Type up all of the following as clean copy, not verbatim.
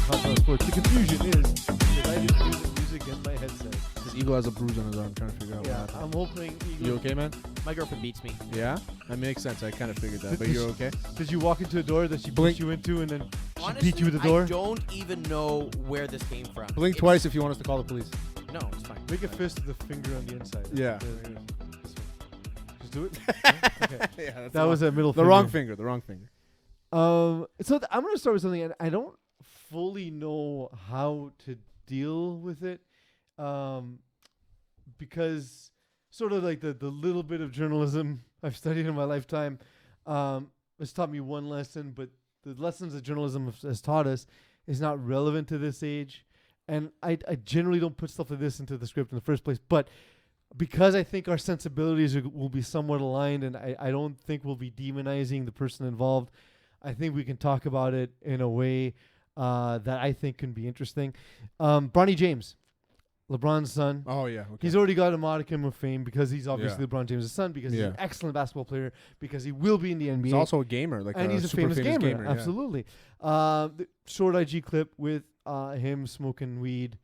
Continental Sports. The confusion is that I didn't hear the music in my headset. Because Eagle has a bruise on his arm. I'm trying to figure out what Yeah, happened. I'm hoping. You okay, man? My girlfriend beats me. Yeah? That makes sense. I kind of figured that. Did But she- you're okay? Did you walk into a door that she Blink. pushed you into and then she Honestly, beat you with the door? I don't even know where this came from. Blink It's- twice if you want us to call the police. No, it's fine. Make a fist with the finger on the inside. Yeah. Just do it. Okay. Yeah, that's That was a middle the finger. wrong finger. The wrong finger. So I'm gonna start with something, and I don't fully know how to deal with it, because sort of like the little bit of journalism I've studied in my lifetime, has taught me one lesson, but the lessons that journalism has taught us is not relevant to this age, and I generally don't put stuff like this into the script in the first place, but because I think our sensibilities will be somewhat aligned, and I don't think we'll be demonizing the person involved. I think we can talk about it in a way that I think can be interesting. Bronny James, LeBron's son. Oh, yeah. Okay. He's already got a modicum of fame because he's obviously Yeah. LeBron James' son, because he's Yeah. an excellent basketball player, because he will be in the NBA. He's also a gamer. Like and he's a super famous gamer. yeah. Absolutely. The short IG clip with him smoking weed.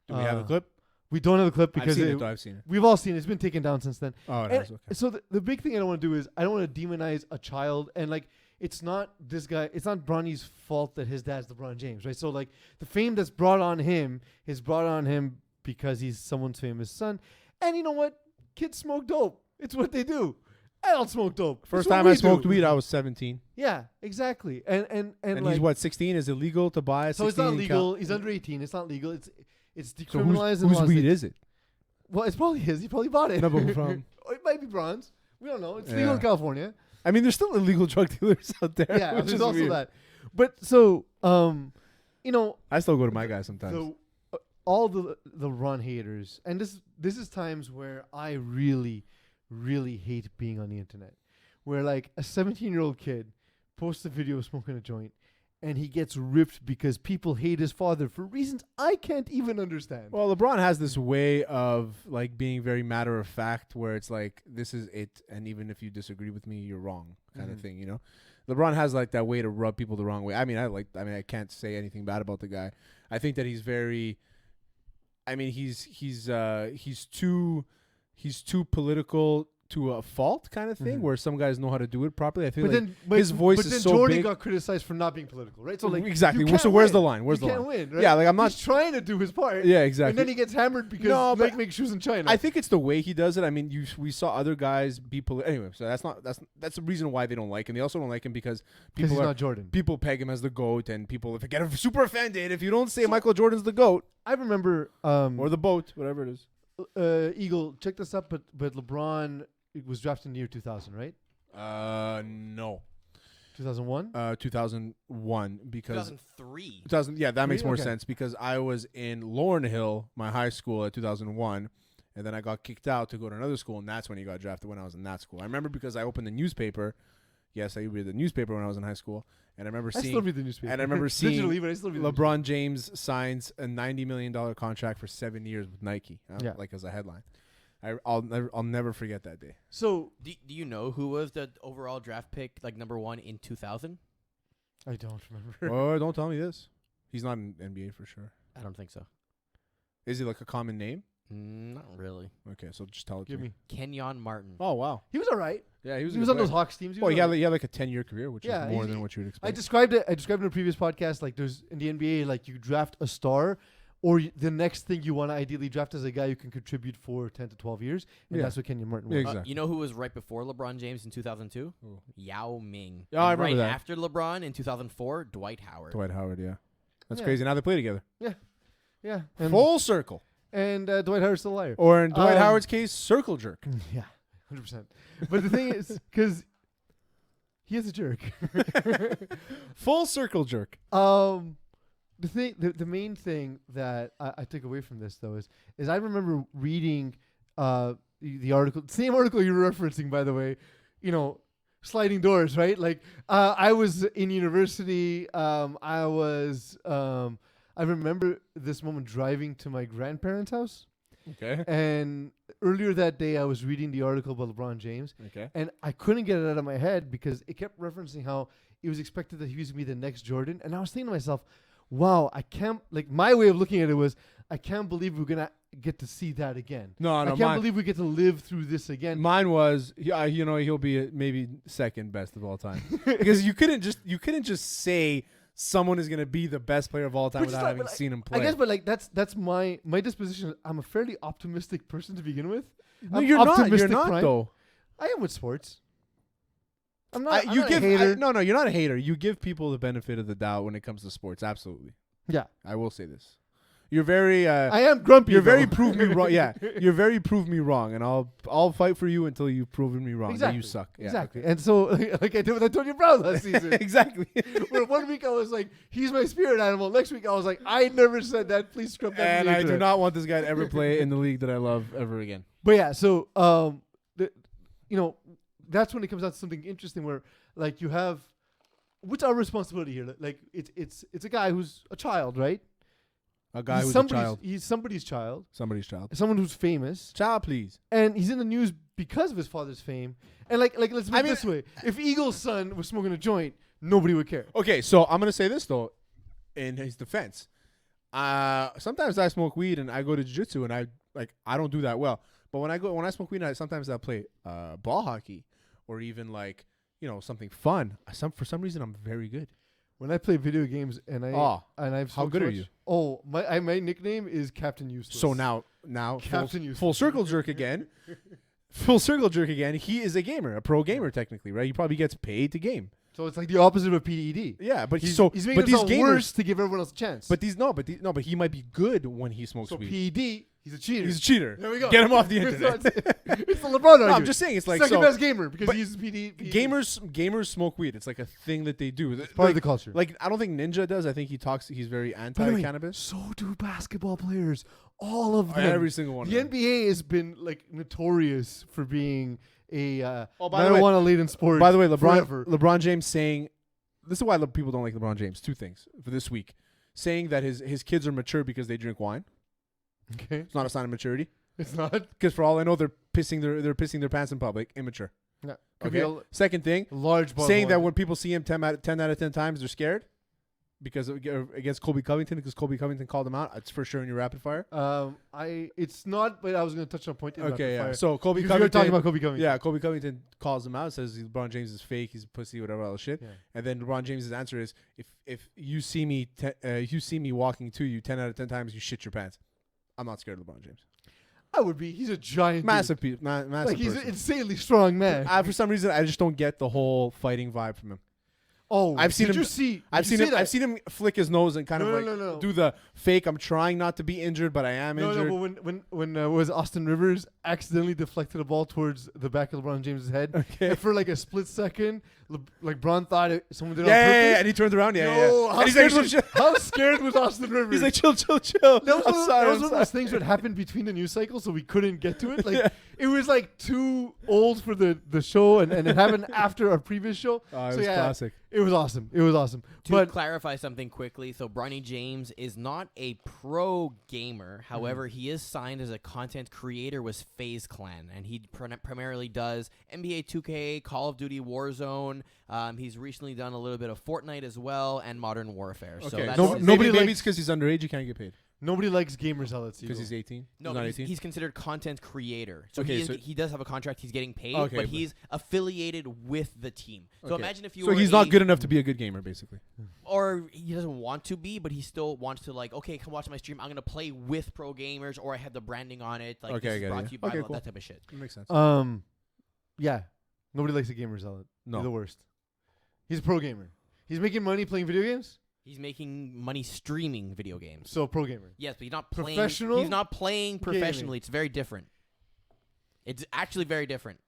Do we have the clip? We don't have the clip because I've seen it. we've all seen it. It's been taken down since then. Oh, And it has. Okay. so the big thing I don't want to do is I don't want to demonize a child, and like it's not this guy. It's not Bronny's fault that his dad's LeBron James, right? So like the fame that's brought on him is brought on him because he's someone's famous son. And you know what? Kids smoke dope. It's what they do. I don't smoke dope. First It's what time I we smoked do. weed, I was 17. Yeah, exactly. And And like, he's what, 16? Is it legal to buy? so it's not 16 legal. He's under 18. It's not legal. It's So decriminalized. in whose laws weed that- is it? Well, it's probably his. He probably bought it. No, but from- Or it might be bronze. We don't know. It's legal Yeah. in California. I mean, there's still illegal drug dealers out there. Yeah, which there's is also weird. that. But so, you know, I still go to my guy sometimes. so all the run haters, and this is times where I really, really hate being on the internet, where like a 17-year-old kid posts a video of smoking a joint, and he gets ripped because people hate his father for reasons I can't even understand. Well, LeBron has this way of like being very matter of fact, where it's like this is it, and even if you disagree with me, you're wrong, kind of thing. You know, LeBron has like that way to rub people the wrong way. I mean, I can't say anything bad about the guy. I think that he's very. I mean, he's too political to a fault, kind of thing, where some guys know how to do it properly. I think but like then his voice but is then so Jordan big. got criticized for not being political, right? So like Exactly. you can't So where's win. the line? Where's you the can't line? win, right? Yeah, like I'm not. He's trying to do his part. Yeah, exactly. And then he gets hammered because No, Nike but makes shoes in China. I think it's the way he does it. I mean, we saw other guys be anyway. So that's the reason why they don't like him. They also don't like him because because he's people not Jordan. people peg him as the GOAT, and people if get super offended if you don't say Michael Jordan's the GOAT I remember or the boat, whatever it is. Eagle, check this up, but LeBron was drafted in the year 2000, right? No. 2001? 2001 because 2003. 2000. Yeah, that makes more Okay. sense because I was in Laurel, my high school, at 2001. And then I got kicked out to go to another school, and that's when he got drafted when I was in that school. I remember because I opened the newspaper. Yes, I read the newspaper when I was in high school. And I remember I seeing still read the newspaper. and I remember seeing digitally, but I still read the newspaper. LeBron James signs a $90 million contract for 7 years with Nike, Yeah. like as a headline. I'll never forget that day. So Do you know who was the overall draft pick, like number 1 in 2000? I don't remember. Oh, don't tell me this. He's not in NBA for sure. I don't think so. Is he like a common name? Not really. Okay, so just tell it Give to me. Kenyon Martin. Oh, wow. He was all right. Yeah, he was He a was good on those player. Hawks teams. Well, he was had, all right. he had like a 10-year career, which Yeah, is more he's- than what you would expect. I described it in a previous podcast. Like there's in the NBA, like you draft a star, or the next thing you want to ideally draft is a guy who can contribute for 10 to 12 years, and Yeah. that's what Kenyon Martin Yeah, was. exactly. You know who was right before LeBron James in 2002? Who? Yao Ming. Yeah, I And remember right that. after LeBron in 2004, Dwight Howard. Dwight Howard, yeah. That's Yeah. crazy. Now they play together. Yeah, and, Full circle. and Dwight Howard's still a liar. Or in Dwight Um, Howard's case, circle jerk. Yeah, 100%. But the thing is, because he is a jerk. Full circle jerk. The main thing that I took away from this though is I remember reading the article, same article you're referencing, by the way. You know, sliding doors, right? Like I was in university. I remember this moment driving to my grandparents' house. Okay. And earlier that day, I was reading the article about LeBron James, Okay. and I couldn't get it out of my head because it kept referencing how it was expected that he was going to be the next Jordan. And I was thinking to myself, wow, I can't, like, my way of looking at it was, I can't believe we're going to get to see that again. No, I no, can't believe we get to live through this again. mine was, he'll be maybe second best of all time because you couldn't just say someone is gonna be the best player of all time Which is without not- having but I- seen him play. I guess, but like that's my disposition. I'm a fairly optimistic person to begin with. no, I'm you're not. You're optimistic, not Brian. though. I am with sports. I'm not. I'm You not give a hater. no, you're not a hater. You give people the benefit of the doubt when it comes to sports. Absolutely, Yeah, I will say this. You're very. I am grumpy. You're very though. prove me wrong. Yeah, you're very prove me wrong, and I'll fight for you until you've proven me wrong. That Exactly. you suck. Yeah, Exactly. And so, like I did with Antonio Brown last season. exactly. Where 1 week I was like, he's my spirit animal. Next week I was like, I never said that. Please scrub that. And from the I do internet. not want this guy to ever play in the league that I love ever again. But yeah, so that's when it comes out to something interesting where like you have, what's our responsibility here? Like it's a guy who's a child, right? A guy He's who's a somebody's- child, He's somebody's child, somebody's child. someone who's famous, Child, please. and he's in the news because of his father's fame. And like let's put I it mean- this way: if Eagle's son was smoking a joint, nobody would care. Okay, so I'm gonna say this though, in his defense. Sometimes I smoke weed and I go to jiu-jitsu and I don't do that well. But when I smoke weed, sometimes I play ball hockey or even like something fun. For some reason I'm very good. When I play video games and I've how smoked good so are much- you? Oh, my nickname is Captain Useless. So now Captain Useless. full circle jerk again. Full circle jerk again. He is a gamer, a pro gamer technically, right? He probably gets paid to game. So it's like the opposite of PED. Yeah, but He's he's making but these himself gamers, worse to give everyone else a chance. but he might be good when he smokes so weed. PED, he's a cheater. He's a cheater. There we go. Get him off the It's internet. it's the LeBron argument. No, I'm just saying it's like second so. best gamer because but he uses PED. Gamers smoke weed. It's like a thing that they do. It's part of the culture. Like I don't think Ninja does. I think he's very By the way, anti-cannabis. so do basketball players. All of them. Every single one. The of them. NBA has been like notorious for being a Oh, by the way- marijuana-laden sport. By the way, forever. LeBron James saying, this is why people don't like LeBron James. Two things for this week, saying that his kids are mature because they drink wine. Okay, It's not a sign of maturity. it's not. Because for all I know, they're pissing their pants in public. Immature. Yeah. Could be Okay. a Second thing, large bottle saying of that wine. when people see him 10 out of 10 times, they're scared because against Colby Covington, because Colby Covington called him out. It's for sure in your rapid fire. It's not, but I was going to touch on a point. In rapid Okay, yeah. fire. So Colby Because we were Covington. talking about Kobe Covington. Yeah, Colby Covington calls him out, says LeBron James is fake, he's a pussy, whatever all shit. Yeah. And then LeBron James' answer is, if you see me walking to you 10 out of 10 times, you shit your pants. I'm not scared of LeBron James. I would be. He's a giant, Massive massive Like he's an person. insanely strong man. For some reason, I just don't get the whole fighting vibe from him. Oh, I've seen did him- You see, I've did you seen see him. that? I've seen him flick his nose and kind No, of no, like no, no. do the fake. I'm trying not to be injured, but I am injured. No, but when was Austin Rivers accidentally deflected a ball towards the back of LeBron James's head, Okay. and for like a split second, like Bron thought someone did it Yeah, on yeah, purpose. yeah, and he turns around. Yeah, Yo, yeah. how And he's like, scared, chill, chill. how scared was Austin Rivers? He's like, chill. that was I'm one, of, sorry. that was I'm one of sorry. those things that happened between the news cycles, so we couldn't get to it. Like Yeah. it was like too old for the show, and it happened after our previous show. Oh, it So was yeah, classic. It was awesome. It was awesome. To But clarify something quickly, so Bronny James is not a pro gamer. However, he is signed as a content creator with FaZe Clan, and he primarily does NBA 2K, Call of Duty Warzone. He's recently done a little bit of Fortnite as well, and Modern Warfare. So Okay. that's No- his- nobody maybe likes- it's because he's underage. He can't get paid nobody likes gamer zealots because either. he's 18. No, he's not but 18. he's considered content creator. So, Okay, he does have a contract. He's getting paid, Okay, but but- he's affiliated with the team. So Okay. imagine if you So were he's not good enough to be a good gamer, basically. or he doesn't want to be, but he still wants to, like, okay, come watch my stream. I'm going to play with pro gamers, or I have the branding on it. Like, Okay, I this is get it, brought yeah. to you by Okay, Love, cool. that type of shit. That makes sense. Yeah, nobody likes a gamer zealot. No. He's the worst. He's a pro gamer. He's making money playing video games. He's making money streaming video games. So pro gamer. Yes, but he's not playing. Professional He's not playing gaming. professionally. It's very different. It's actually very different.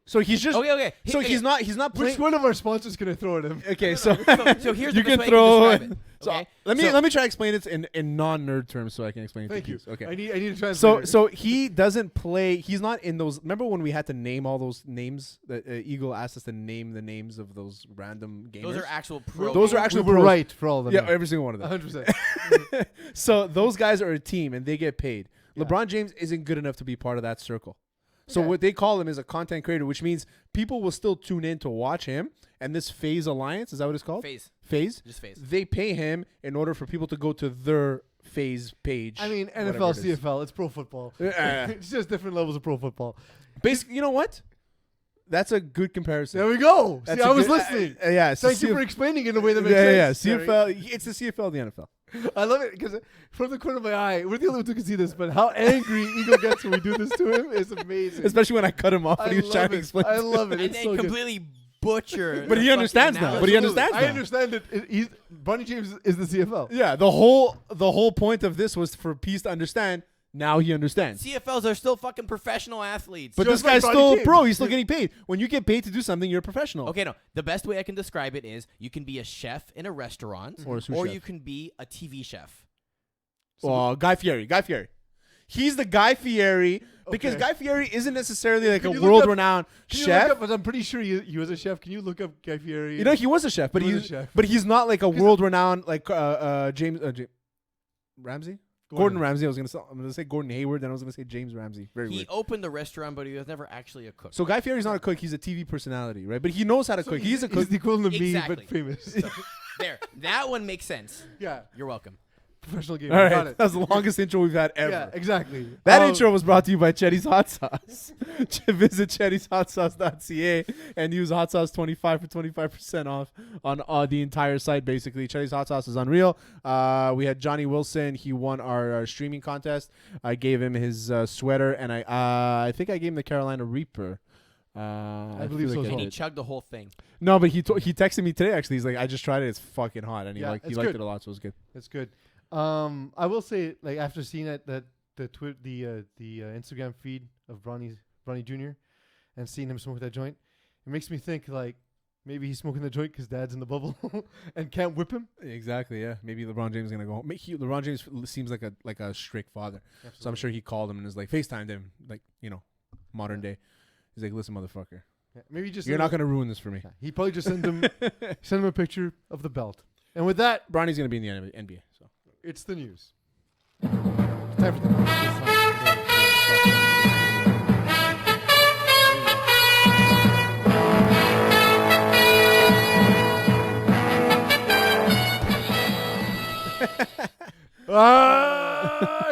So he's just. Okay. So he's not Which playing. one of our sponsors can I throw at him? Okay, so So here's you the can best way I throw. can describe it. So Okay? let me try to explain it in non-nerd terms so I can explain it. Thank to you. kids. Okay. I need to translate. So he doesn't play. He's not in those. Remember when we had to name all those names? That Eagle asked us to name the names of those random gamers. Those are actual pro. Those are gamers. actually we were pros. right for all of them. Yeah, every single one of them. 100%. So those guys are a team and they get paid. Yeah. LeBron James isn't good enough to be part of that circle. So Yeah. what they call him is a content creator, which means people will still tune in to watch him. And this Phase Alliance, is that what it's called? Phase. Just phase. They pay him in order for people to go to their Phase page. I mean, whatever NFL, it is. CFL, it's pro football. Yeah. It's just different levels of pro football. Basically, you know what? That's a good comparison. There we go. That's See, a I was good- listening. Yeah. so Thank you CF for explaining it in a way that makes yeah, sense. yeah. Terry. CFL. It's the CFL, the NFL. I love it because from the corner of my eye, we're the only ones who can see this, but how angry Eagle gets when we do this to him is amazing. Especially when I cut him off I and he was trying love to it. explain. I love it. And It's then so good. completely butcher. But the he understands fucking now. But he analogy. understands I now. understand it. He's Bronny James is the CFL. Yeah, the whole point of this was for Peace to understand. Now he understands. CFLs are still fucking professional athletes. But Just this guy's like Bronny still a James. pro. He's still getting paid. When you get paid to do something, you're a professional. Okay, no. The best way I can describe it is you can be a chef in a restaurant, Or a sous or chef. you can be a TV chef. Guy Fieri. He's the Guy Fieri because Okay. Guy Fieri isn't necessarily like Can a you look up- world-renowned Can you chef. look up, but I'm pretty sure he was a chef. Can you look up Guy Fieri? You know, he was a chef, but He was a he's chef. but he's not like a world-renowned like James Ramsey. Gordon Ramsay. I'm gonna say Gordon Hayward, then I was gonna say James Ramsey. Very He weird. opened the restaurant, but he was never actually a cook. So Guy Fieri's not a cook. He's a TV personality, right? But he knows how to So cook. He's a He's cook. the equivalent of Exactly. me, but famous. There, that one makes sense. yeah, You're welcome. professional gamer. All Got right, it. that's the longest intro we've had ever. Yeah, exactly. That intro was brought to you by Chetty's Hot Sauce. Visit chettyshotsauce.ca and use hot sauce 25 for 25% off on the entire site. Basically, Chetty's Hot Sauce is unreal. We had Johnny Wilson. He won our streaming contest. I gave him his sweater, and I think I gave him the Carolina Reaper. I believe feel so like as I And well. he did. chugged the whole thing. No, but he texted me today. Actually, he's like, I just tried it. It's fucking hot, and he Yeah, liked it's it good. a lot. So it was good. It's good. I will say, like after seeing that the Instagram feed of Bronny Jr. and seeing him smoke that joint, it makes me think like maybe he's smoking the joint because Dad's in the bubble and can't whip him. Exactly. Yeah. Maybe LeBron James is gonna go home. LeBron James seems like a strict father. So I'm sure he called him and was like FaceTimed him, like, modern day. He's like, listen, motherfucker, Yeah, maybe just you're not gonna ruin this for me. Yeah, he probably just sent him a picture of the belt. And with that, Bronny's gonna be in the NBA. So it's the news. Time for the news.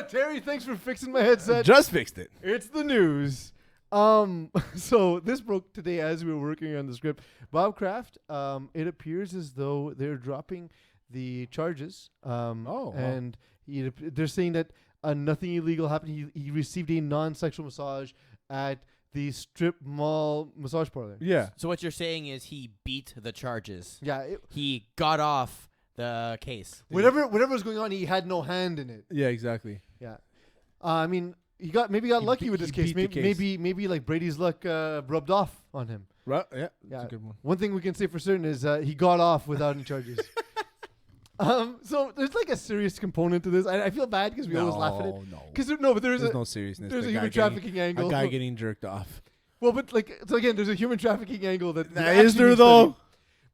Terry, thanks for fixing my headset. just fixed it. It's the news. So this broke today as we were working on the script. Bob Kraft, it appears as though they're dropping the charges. wow. And they're saying that nothing illegal happened. He received a non-sexual massage at the strip mall massage parlor. Yeah. So what you're saying is he beat the charges. Yeah. He got off the case. Whatever was going on, he had no hand in it. Yeah. Exactly. Yeah. I mean, he got lucky beat- with this he case. beat the case. Maybe like Brady's luck rubbed off on him. Right. Yeah. Yeah. That's a good one. One thing we can say for certain is he got off without any charges. So there's like a serious component to this. I feel bad because we always laugh at it. No. Because but there's There's no seriousness. there's The a guy human getting- trafficking angle. A guy getting jerked off. Well, but like so again, there's a human trafficking angle that Is actually there needs though? study.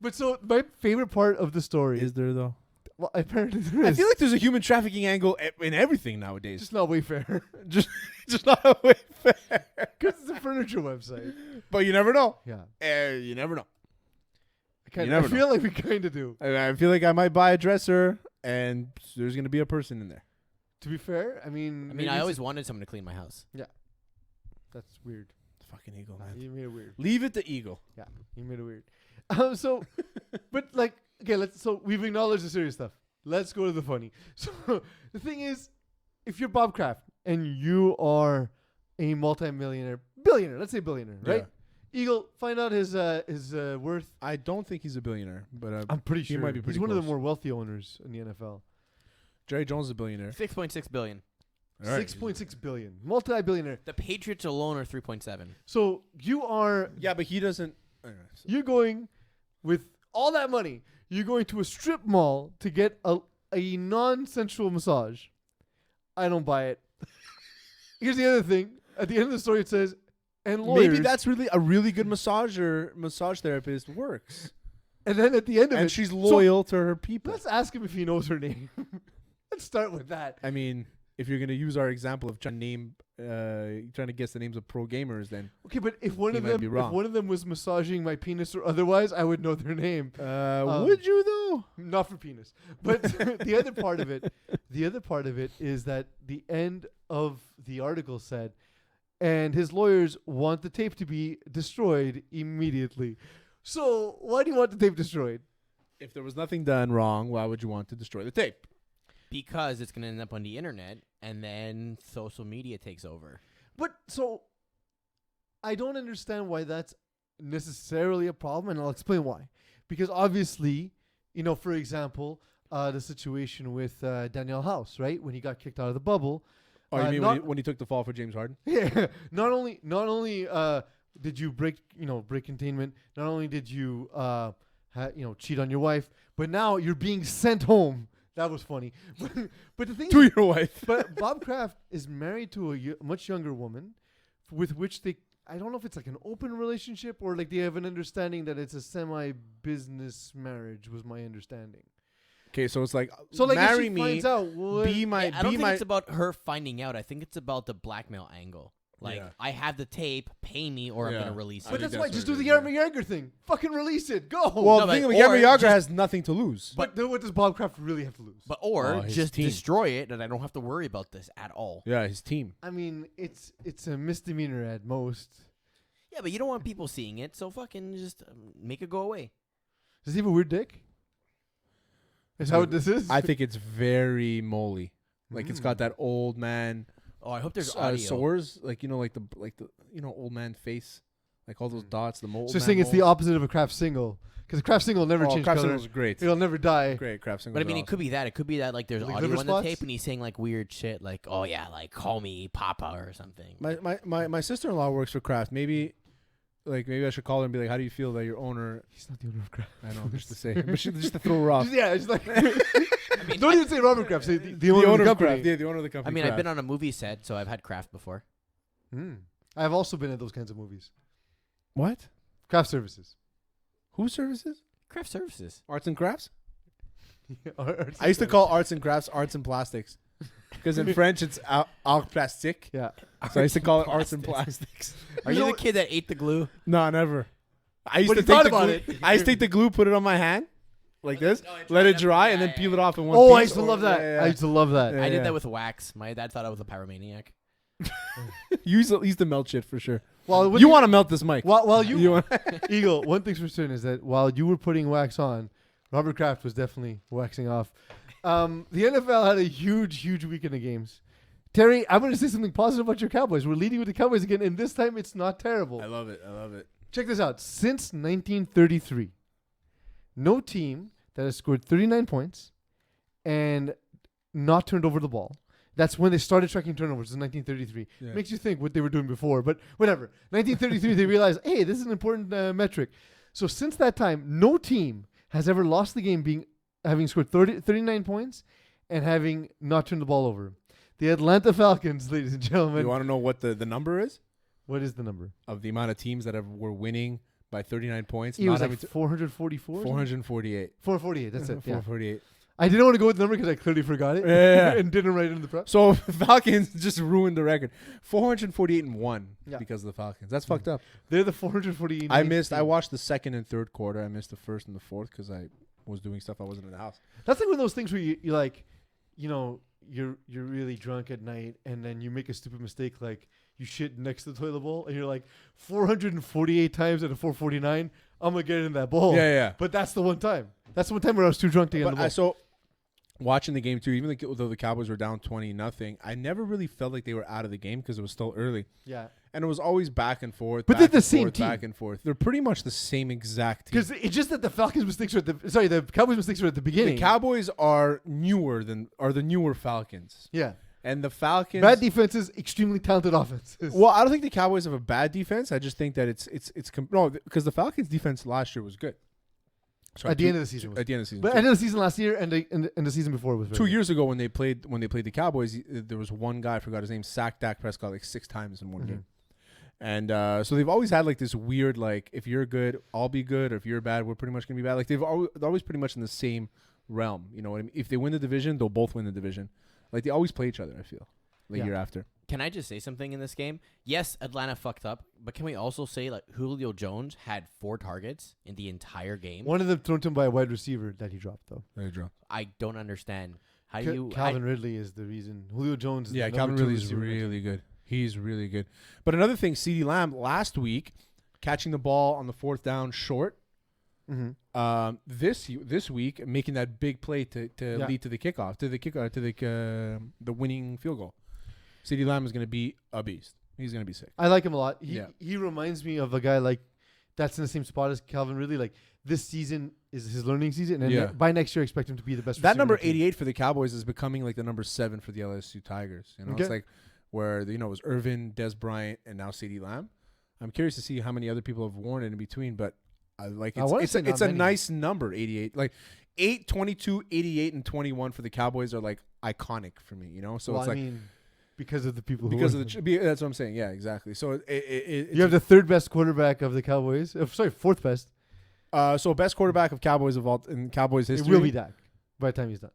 But so my favorite part of the story Is there though? well, apparently there I is. feel like there's a human trafficking angle in everything nowadays. just not Wayfair just not a way fair. because it's a furniture website. But you never know. Yeah, You never know. I never feel like we kind of do. I feel like I might buy a dresser and there's gonna be a person in there. To be fair, I mean, I maybe mean, I it's- always wanted someone to clean my house. that's weird. Fucking eagle, man. You made it weird. Leave it to eagle. Yeah, you made it weird. So, but like, okay, so we've acknowledged the serious stuff. Let's go to the funny. So the thing is, if you're Bob Kraft and you are a billionaire, let's say billionaire, right? Eagle, find out his worth. I don't think he's a billionaire, but I'm pretty he sure might be he's pretty one of the close. more wealthy owners in the NFL. Jerry Jones is a billionaire. 6.6 billion. All right. 6.6 billion, multi-billionaire. The Patriots alone are 3.7. So you are Yeah, but he doesn't. you're going with all that money. You're going to a strip mall to get a non-sensual massage. I don't buy it. Here's the other thing. At the end of the story, it says, and lawyers. Maybe that's really a really good massage therapist works, And then at the end of and it, she's so loyal to her people. let's ask him if he knows her name. Let's start with that. I mean, if you're gonna use our example of trying to name trying to guess the names of pro gamers, then Okay, but if one He of might be them, wrong. if one of them was massaging my penis or otherwise, I would know their name. would you though? Not for penis. But the other part of it is that the end of the article said, and his lawyers want the tape to be destroyed immediately. So why do you want the tape destroyed? If there was nothing done wrong, why would you want to destroy the tape? Because it's gonna end up on the internet, and then social media takes over. But so I don't understand why that's necessarily a problem, and I'll explain why. Because obviously, for example, the situation with Danielle House, right? When he got kicked out of the bubble. Oh, you mean not- when he took the fall for James Harden? Yeah. Not only did you break containment, not only did you cheat on your wife, but now you're being sent home. That was funny. But the thing To is, your wife. but Bob Kraft is married to a much younger woman, with which I don't know if it's like an open relationship or like they have an understanding that it's a semi-business marriage. Was my understanding. Okay, so it's like, So like, marry if she me, finds out, well, be my, I don't be think my. it's about her finding out. I think it's about the blackmail angle. Like, Yeah. I have the tape, pay me, or I'm Yeah. gonna release I it. but think that's why that's just what do it the is, Yarmer Yager thing. Fucking release it. Go. well, No, the thing but- with or Yarmer Yager just- has nothing to lose. But then what does Bob Kraft really have to lose? But or his just team. destroy it, and I don't have to worry about this at all. Yeah, his team. I mean, it's a misdemeanor at most. Yeah, but you don't want people seeing it, so fucking just make it go away. Does he have a weird dick? Is that what this is? I think it's very moly. Like it's got that old man Oh, I hope there's audio. sores, like like the old man face, like all those dots. The mold. So you're saying it's the opposite of a Kraft single, because a Kraft single will never change Craft color. Singles is great. It'll never die. Great Craft Singles. But I mean, it could be that. It could be that like there's Like audio liver on the spots? tape, and he's saying like weird shit, like oh yeah, like call me Papa or something. My sister-in-law works for Kraft. Maybe I should call her and be like, "How do you feel that your owner?" He's not the owner of Kraft. I know, just to say, but just to throw her off. Yeah, it's like I mean, don't even say Robert Kraft. Say the owner of the company. Kraft. Yeah, the owner of the company. I mean, I've Kraft. been on a movie set, so I've had Kraft before. I've also been at those kinds of movies. What? Craft services. Who services? Craft services. Arts and crafts. Arts I used to call arts and crafts arts and plastics, because in French it's art plastique. Yeah. So I used to call it arts and plastics. Are you the kid that ate the glue? No, never. I used But to he take thought the about glue. it. I used to take the glue, put it on my hand, like this, let it dry, and then peel it off in one Oh, piece. I used to love that. I used to love that. Yeah. I did that with wax. My dad thought I was a pyromaniac. You used to melt shit for sure. Well, You want to melt this mic? while you want Eagle, one thing's for certain is that while you were putting wax on, Robert Kraft was definitely waxing off. The NFL had a huge weekend of games. Terry, I'm going to say something positive about your Cowboys. We're leading with the Cowboys again, and this time it's not terrible. I love it. I love it. Check this out. Since 1933, no team that has scored 39 points and not turned over the ball. That's when they started tracking turnovers in 1933. Yeah. Makes you think what they were doing before, but whatever. 1933, they realized, hey, this is an important metric. So since that time, no team has ever lost the game having scored 39 points and having not turned the ball over. The Atlanta Falcons, ladies and gentlemen. You want to know what the number is What is the number? of the amount of teams that were winning by 39 points? It was like 444? 448. 448, that's it. Yeah. 448. I didn't want to go with the number because I clearly forgot it Yeah. and didn't write it in the prep. So Falcons just ruined the record. 448 and 1 Yeah. because of the Falcons. That's fucked up. They're the 448. I watched the second and third quarter. I missed the first and the fourth because I was doing stuff. I wasn't in the house. That's like one of those things where you like, you're really drunk at night and then you make a stupid mistake like you shit next to the toilet bowl and you're like 448 times out of 449, I'm gonna get it in that bowl. Yeah. But that's the one time. That's the one time where I was too drunk to get in the But bowl. so watching the game too, even though the Cowboys were down 20-0, I never really felt like they were out of the game because it was still early. Yeah. And it was always back and forth. But back they're the and same forth, team. Back and forth. They're pretty much the same exact team. Because it's just that the Falcons mistakes were the Cowboys mistakes were at the beginning. The Cowboys are the newer Falcons. Yeah. And the Falcons Bad defenses, extremely talented offenses. Well, I don't think the Cowboys have a bad defense. I just think that because the Falcons defense last year was good. So At the end of the season. At the end of the season. But end of the season last year and the season before was very 2 good. years ago when they played the Cowboys, there was one guy, I forgot his name, sacked Dak Prescott like 6 times in one game. And so they've always had like this weird, like, if you're good, I'll be good, or if you're bad, we're pretty much going to be bad. Like they're always pretty much in the same realm. You know what I mean? If they win the division, they'll both win the division. Like they always play each other, I feel, like Yeah. year after. Can I just say something in this game? Yes, Atlanta fucked up, but can we also say like Julio Jones had 4 targets in the entire game? One of them thrown to him by a wide receiver that he dropped, though. There you go. I don't understand. How do you Calvin Ridley is the reason. Julio Jones is Yeah, the Calvin number 2 Ridley's receiver. really good. He's really good. But another thing, CeeDee Lamb last week catching the ball on the 4th down short. Mm-hmm. This week making that big play to Yeah. lead to the kickoff to the winning field goal. CeeDee Lamb is going to be a beast. He's going to be sick. I like him a lot. He reminds me of a guy like that's in the same spot as Calvin Ridley. Like this season is his learning season, and Yeah. by next year, I expect him to be the best. That receiver number in the team. 88 for the Cowboys is becoming like the number 7 for the LSU Tigers. You know, Okay. it's like where it was Irvin, Des Bryant, and now CeeDee Lamb. I'm curious to see how many other people have worn it in between, but I like I wanna say it's not a many. nice number, 88. Like 8, 22, 88, and 21 for the Cowboys are like iconic for me. You know, so Well, it's I like mean, because of the people who because won of them. that's what I'm saying. Yeah, exactly. So You have the 3rd best quarterback of the Cowboys. Sorry, 4th best. so best quarterback of Cowboys in Cowboys history. It will be Dak by the time he's done.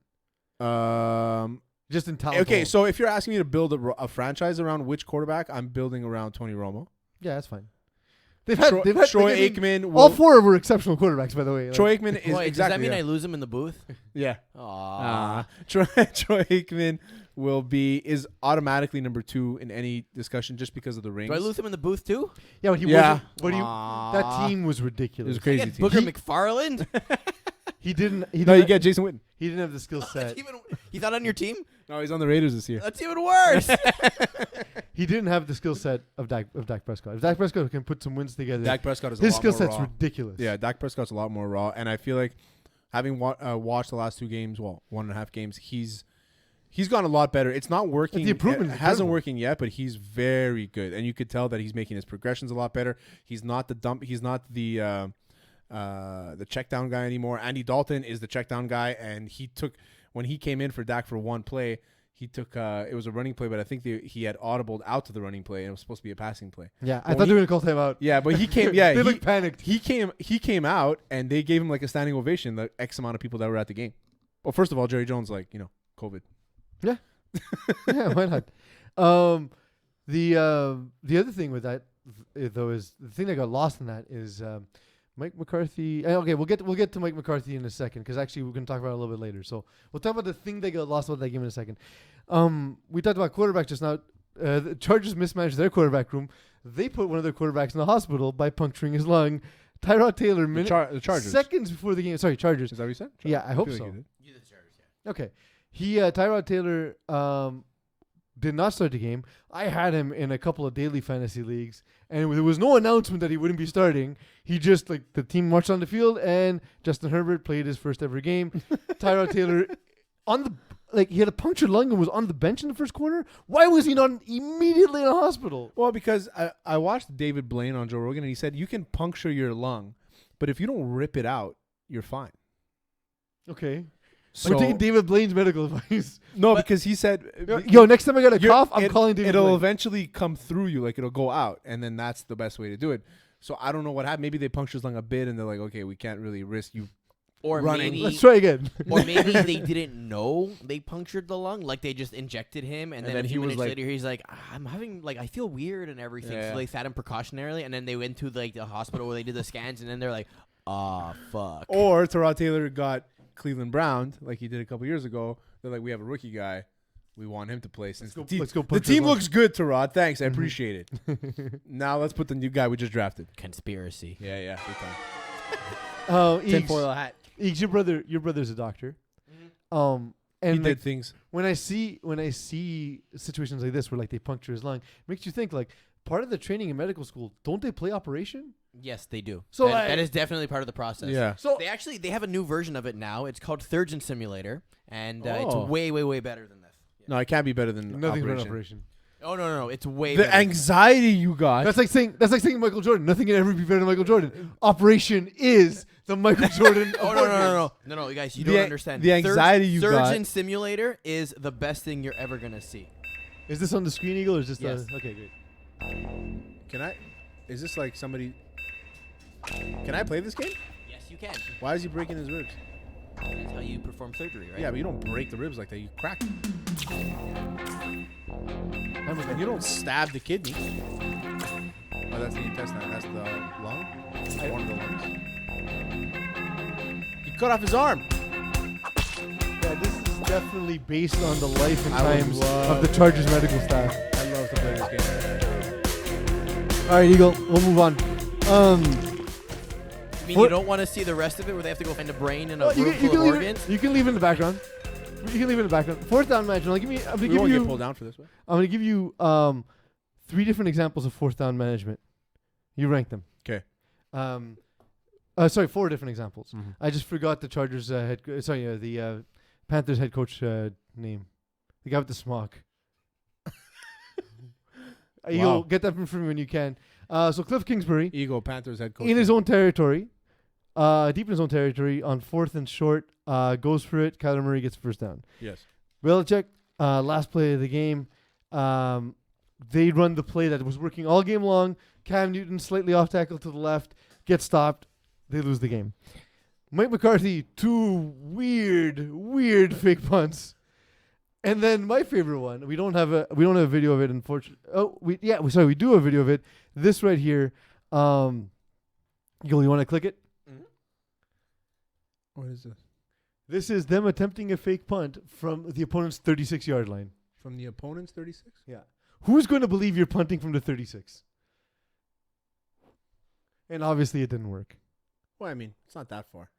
Um. Just in talent. Okay, alone. so if you're asking me to build a franchise around which quarterback, I'm building around Tony Romo. yeah, that's fine. They've had Troy I mean, Aikman. all 4 were exceptional quarterbacks, by the way. Troy Aikman is Wait, exactly. does that mean yeah. I lose him in the booth? Yeah. Aw. Troy Aikman is automatically number 2 in any discussion just because of the rings. Do I lose him in the booth too? Yeah, but he Yeah. wasn't. But he, Aw. that team was It ridiculous. was a I crazy get team. Booker McFarland. He didn't. He No, you didn't, get Jason Witten. he didn't have the skill That's set. even, he's not on your team. No, he's on the Raiders this year. That's even worse. He didn't have the skill set of Dak Prescott. If Dak Prescott can put some wins together, Dak Prescott is his a lot skill more set's raw. ridiculous. Yeah, Dak Prescott's a lot more raw, and I feel like having watched the last 2 games, 1.5 games, he's gone a lot better. It's not working. The improvement It is hasn't incredible. working yet, but he's very good, and you could tell that he's making his progressions a lot better. He's not the dump. He's not the check down guy anymore. Andy Dalton is the check down guy, and when he came in for Dak for one play, he took it was a running play, but I think he had audibled out to the running play, and it was supposed to be a passing play. Yeah, I Well, thought they were gonna call timeout. Yeah, but he came. Yeah, They he, looked panicked. he came out, and they gave him like a standing ovation. The X amount of people that were at the game. Well, first of all, Jerry Jones, COVID. Yeah, why not? The other thing with that though is the thing that got lost in that is Mike McCarthy. Okay, we'll get to Mike McCarthy in a second because actually we're gonna talk about it a little bit later. So we'll talk about the thing that got lost about that game in a second. We talked about quarterbacks just now. The Chargers mismanaged their quarterback room. They put one of their quarterbacks in the hospital by puncturing his lung. Tyrod Taylor, The Chargers. seconds before the game. Sorry, Chargers. Is that what you said? Yeah, I hope feel so. like you did. You the Chargers, yeah. Okay. Tyrod Taylor did not start the game. I had him in a couple of daily fantasy leagues, and there was no announcement that he wouldn't be starting. He just, the team marched on the field, and Justin Herbert played his first ever game. Tyrod Taylor, he had a punctured lung and was on the bench in the first quarter. Why was he not immediately in a hospital? Well, because I watched David Blaine on Joe Rogan, and he said you can puncture your lung, but if you don't rip it out, you're fine. Okay. So, We're taking David Blaine's medical advice. no, But- because he said, Yo, next time I got a you're- cough, I'm calling David It'll Blaine. eventually come through you, like it'll go out, and then that's the best way to do it. So I don't know what happened. Maybe they punctured his lung a bit, and they're like, okay, we can't really risk you. Or Running. maybe, Let's try again. or maybe they didn't know they punctured the lung. Like they just injected him, and then a then few he was minutes like- later, he's like, "I'm having I feel weird and everything." Yeah. So they sat him precautionarily, and then they went to the hospital where they did the scans, and then they're like, "Ah, fuck." Or Tyrod Taylor got Cleveland Browned, like he did a couple years ago. They're like, we have a rookie guy. We want him to play. Since go- the team, let's go the punch team his lung. looks good, Tyrod. Thanks. I Mhm. appreciate it. Now let's put the new guy we just drafted. Conspiracy. Yeah, big time. Oh, Tinfoil hat. Eeks, your brother's a doctor. And He like, did things. when I see situations like this where they puncture his lung, it makes you think part of the training in medical school, don't they play operation? Yes, they do. So, that is definitely part of the process. Yeah. So They have a new version of it now. It's called Surgeon Simulator, and it's Oh. way, way, way better than this. Yeah. No, it can't be better than nothing but operation. operation. Oh no, it's way The better. anxiety you got. That's like saying Michael Jordan. Nothing can ever be better than Michael Jordan. Operation is the Michael Jordan. Oh no, guys, you The don't a- understand. the anxiety you got. Surgeon Simulator is the best thing you're ever gonna see. Is this on the screen, Eagle, or is this Yes. okay? Great. Can I? Is this like somebody? Can I play this game? Yes, you can. Why is he breaking his ribs? That's how you perform surgery, right? Yeah, but you don't break the ribs like that. You crack them. And you don't stab the kidney. Oh, that's the intestine. That's the lung. One of the lungs. He cut off his arm. Yeah, this is definitely based on the life and I would times love of the Chargers medical staff. I love to play this game. All right, Eagle, we'll move on. I mean, What- you don't want to see the rest of it where they have to go find a brain and a Well, room full of leave organs? it, you can leave it in the background. You can leave it in the background. Fourth down match. I'm We won't get pulled down for this one. going to give you 3 different examples of fourth down management. You rank them. 'Kay. 4 different examples. Mhm. I just forgot the Chargers the Panthers head coach name. The guy with the smock. You'll get that from me when you can. So Cliff Kingsbury Eagle Panthers head coach. in his own territory, deep in his own territory, on 4th and short, goes for it. Kyler Murray gets first down. Yes. Belichick, last play of the game, they run the play that was working all game long. Cam Newton slightly off tackle to the left, gets stopped. They lose the game. Mike McCarthy, 2 weird fake punts. And then my favorite one, we don't have a video of it, unfortunately. We do have a video of it. This right here. Gil, you want to click it? What is this? This is them attempting a fake punt from the opponent's 36-yard line. From the opponent's 36? Yeah. Who's going to believe you're punting from the 36? And obviously it didn't work. Well, I mean, it's not that far.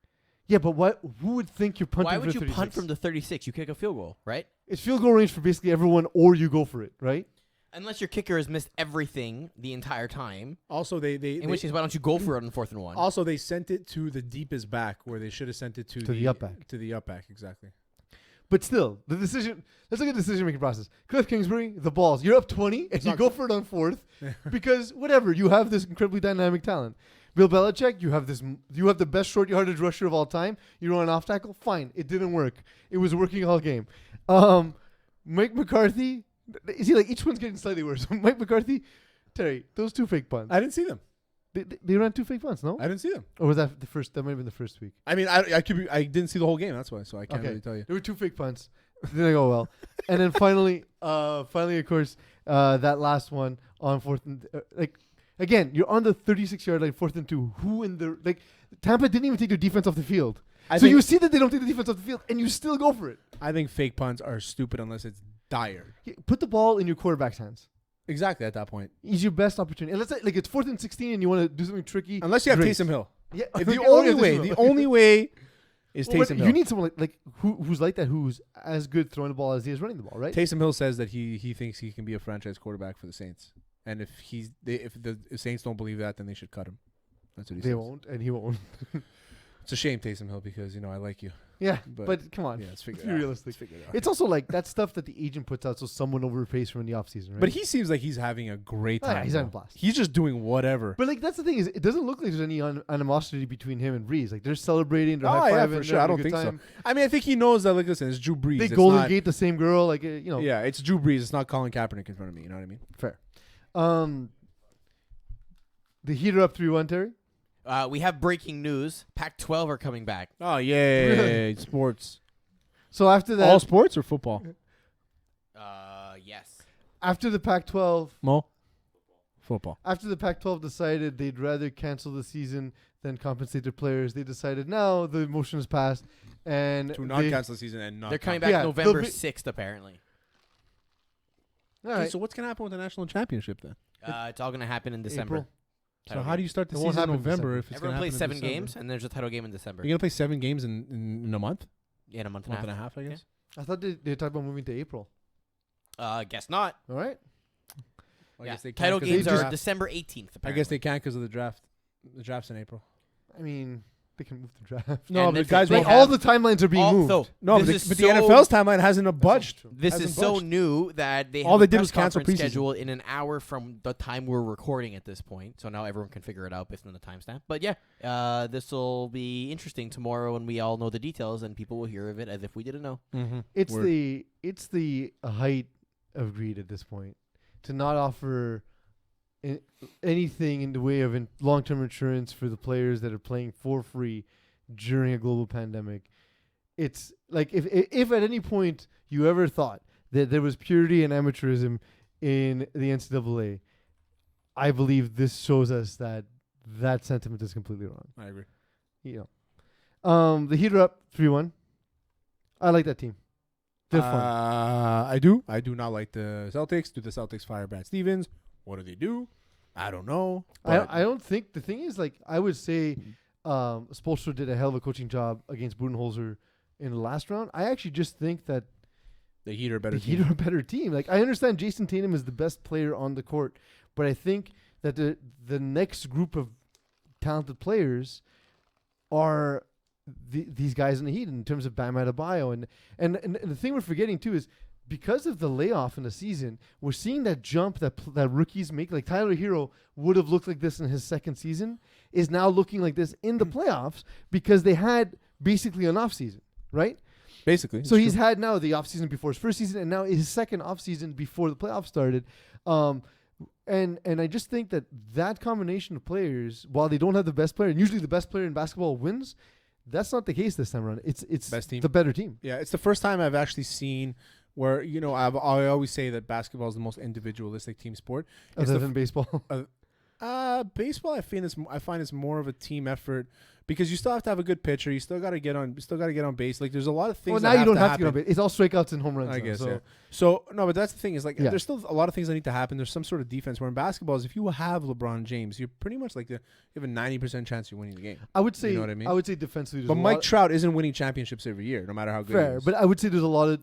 Yeah, but who would think you're punting Why from would the you 36? punt from the 36? You kick a field goal, right? It's field goal range for basically everyone, or you go for it, right? Unless your kicker has missed everything the entire time. Also, In which case, why don't you go for it on 4th and 1? Also, they sent it to the deepest back where they should have sent it to the up back. To the up back, exactly. But still, the decision. Let's look at the decision-making process. Cliff Kingsbury, the balls. You're up 20, and you not- go for it on 4th because whatever. You have this incredibly dynamic talent. Bill Belichick, you have the best short yardage rusher of all time. You run an off tackle, fine. It didn't work. It was working all game. Mike McCarthy, you see, like each one's getting slightly worse. Mike McCarthy, Terry, those 2 fake punts. I didn't see them. They ran 2 fake punts, no? I didn't see them. Or was that the first? That might have been the first week. I mean, I didn't see the whole game. That's why, so I can't Okay. really tell you. There were 2 fake punts. Didn't go well. And then finally, of course, that last one on 4th and again, you're on the 36-yard line, 4th and 2. Who in the Tampa didn't even take their defense off the field. So you see that they don't take the defense off the field, and you still go for it. I think fake punts are stupid unless it's dire. Put the ball in your quarterback's hands. Exactly at that point. It's your best opportunity. And let's say it's 4th and 16, and you want to do something tricky. Unless you have great. Taysom Hill. Yeah, If okay, the only Taysom way, Hill. the only way is Well, but Taysom Hill. you need someone like who's like that, who's as good throwing the ball as he is running the ball, right? Taysom Hill says that he thinks he can be a franchise quarterback for the Saints, and if the Saints don't believe that, then they should cut him. That's what he says. They won't, and he won't. It's a shame, Taysom Hill, because I like you. Yeah, But- but come on. Yeah, let's figure Be it out. realistic. Let's figure it out. It's also like that stuff that the agent puts out so someone overpays for in the offseason, right? But he seems like he's having a great Oh, yeah, time. he's having a bro. blast. He's just doing whatever. But like that's the thing is, it doesn't look like there's any animosity between him and Breeze. Like they're celebrating, they're Oh, high yeah, fiving, for they're sure. I having a don't good think so. time. I mean, I think he knows that. Like, listen, it's Drew Brees. They It's Golden not- Gate the same girl, like Yeah, it's Drew Brees. It's not Colin Kaepernick in front of me. You know what I mean? fair. The Heater up 3-1, Terry. We have breaking news. Pac-12 are coming back. Oh yeah, Really? sports. So after that, All sports or football? Yes. after the Pac-12, Mo. Football. after the Pac-12 decided they'd rather cancel the season than compensate their players, they decided now the motion has passed, and To not cancel the season and not. They're coming count. back Yeah, November they'll be- 6th, apparently. All Okay, right. so what's gonna happen with the national championship then? It's all going to happen in December. April. So how do you start the It won't season in happen in November December. if it's Everyone gonna plays happen in 7 December? games, and there's a title game in December. You're gonna play 7 games in a month, In a month and a month half. and a half, I guess. I thought they talked about moving to April. Guess not. All right. Well, I Yeah. guess they Title can't 'cause games they are just- December 18th. I guess they can't because of the draft. The draft's in April. I mean, they can move the draft. No, And but then guys they won't Like have- all the timelines are being moved. No, but this the is so- NFL's timeline hasn't budged. This is hasn't so budged. new that they All have they a did press was cancel conference preseason. scheduled in an hour from the time we're recording at this point. So now everyone can figure it out based on the timestamp. But yeah, this will be interesting tomorrow when we all know the details and people will hear of it as if we didn't know. Mm-hmm. It's the height of greed at this point to not offer anything in the way of long-term insurance for the players that are playing for free during a global pandemic. It's like if at any point you ever thought that there was purity and amateurism in the NCAA, I believe this shows us that that sentiment is completely wrong. I agree. You know, the Heat are up 3-1. I like that team. They're fun. I do. I do not like the Celtics. Do the Celtics fire Brad Stevens? What do they do? I don't know. I don't think the thing is like I would say Spoelstra did a hell of a coaching job against Budenholzer in the last round. I actually just think that the Heat are a better the Heat are a better team. Like I understand Jason Tatum is the best player on the court, but I think that the next group of talented players are these guys in the Heat in terms of Bam Adebayo and the thing we're forgetting too is because of the layoff in the season, we're seeing that jump that rookies make. Like Tyler Hero would have looked like this in his second season, is now looking like this in the playoffs because they had basically an off season, right? Basically. So he's had now the off season before his first season, and now his second off season before the playoffs started. And I just think that combination of players, while they don't have the best player, and usually the best player in basketball wins, that's not the case this time around. It's Best team. the better team. Yeah, it's the first time I've actually seen where, you know, I always say that basketball is the most individualistic team sport. It's Other the than baseball. Baseball, I find it's more of a team effort because you still have to have a good pitcher. You still got to get on base. Like there's a lot of things. Well, that now you don't have happen. to get on base. It's all strikeouts and home runs. I now, guess. so. Yeah. So no, but that's the thing is like Yeah. there's still a lot of things that need to happen. There's some sort of defense. Where in basketball, is if you have LeBron James, you're pretty much like you have a 90% chance you're winning the game. I would say. You know what I mean? I would say defensively. But Mike Trout isn't winning championships every year, no matter how good. he fair, is. but I would say there's a lot of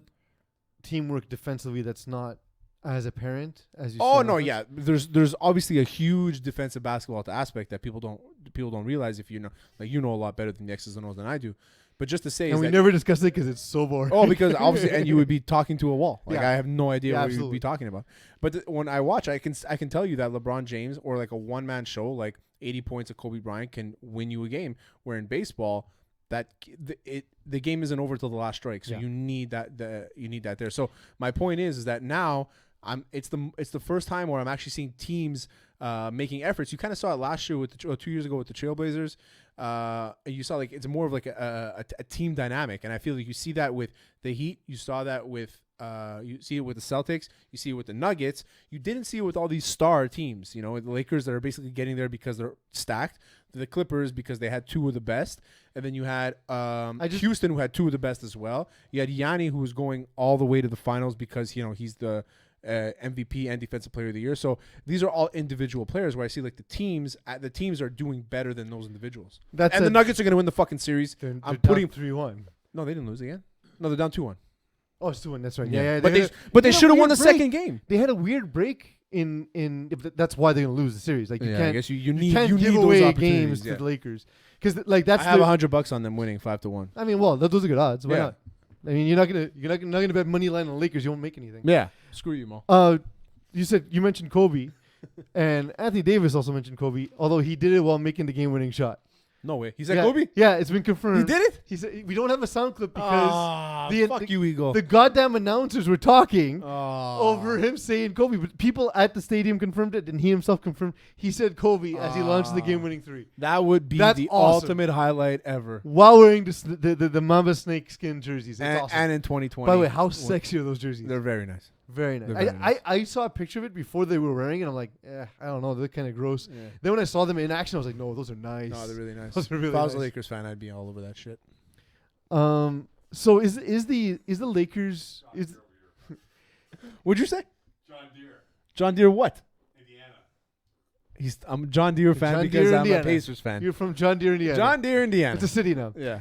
teamwork defensively that's not as apparent as you. Oh see no, offense. yeah. There's obviously a huge defensive basketball aspect that people don't realize if you know a lot better than the X's and O's than I do. But just to say, And is we that never discuss it because it's so boring. oh, because obviously, and you would be talking to a wall. Like Yeah. I have no idea Yeah, what absolutely. you'd be talking about. But when I watch, I can tell you that LeBron James or like a one man show, like 80 points of Kobe Bryant can win you a game. Where in baseball, the game isn't over till the last strike. So Yeah. you need that there. So my point is that now it's the first time where I'm actually seeing teams making efforts. You kind of saw it last year with 2 years ago with the Trailblazers. You saw like it's more of like a team dynamic, and I feel like you see that with the Heat. You saw that with you see it with the Celtics. You see it with the Nuggets. You didn't see it with all these star teams. You know, the Lakers that are basically getting there because they're stacked. The Clippers because they had two of the best, and then you had Houston who had two of the best as well. You had Yanni who was going all the way to the finals because he's the MVP and Defensive Player of the Year. So these are all individual players where I see like the teams are doing better than those individuals. That's And the Nuggets are going to win the fucking series. They're I'm down putting 3-1. No, they didn't lose again. No, they're down 2-1. Oh, it's 2-1. That's right. Yeah. Yeah. But had they had a should have won weird the break. second game. They had a weird break in. That's why they're gonna lose the series. Like you I can't. guess you You need can't you give need away those games opportunities. to the Lakers because like that's. I have the- $100 on them winning 5-1. I mean, well, those are good odds. Why Yeah. not? I mean, you're not gonna bet money line on the Lakers. You won't make anything. Yeah. Screw you, Mo. You mentioned Kobe, and Anthony Davis also mentioned Kobe, although he did it while making the game-winning shot. No way. He said yeah, Kobe? Yeah, it's been confirmed. He did it? He said we don't have a sound clip because fuck you, Eagle. the goddamn announcers were talking Oh. over him saying Kobe, but people at the stadium confirmed it, and he himself confirmed he said Kobe as he launched the game-winning three That would be That's the awesome. ultimate highlight ever. while wearing the Mamba snake skin jerseys. It's awesome. And in 2020. By the way, how sexy are those jerseys? They're very nice. Very nice. They're very nice. I saw a picture of it before they were wearing it. I'm like, I don't know. They're kind of gross. Yeah. Then when I saw them in action, I was like, no, those are nice. No, they're really nice. Those are really if I was a nice. Lakers fan, I'd be all over that shit. So is the Lakers is What'd you say? John Deere, John Deere what? Indiana. I'm a John Deere fan John because Deere, I'm Indiana. a Pacers fan. you're from John Deere, Indiana? John Deere, Indiana. It's a city now. Yeah.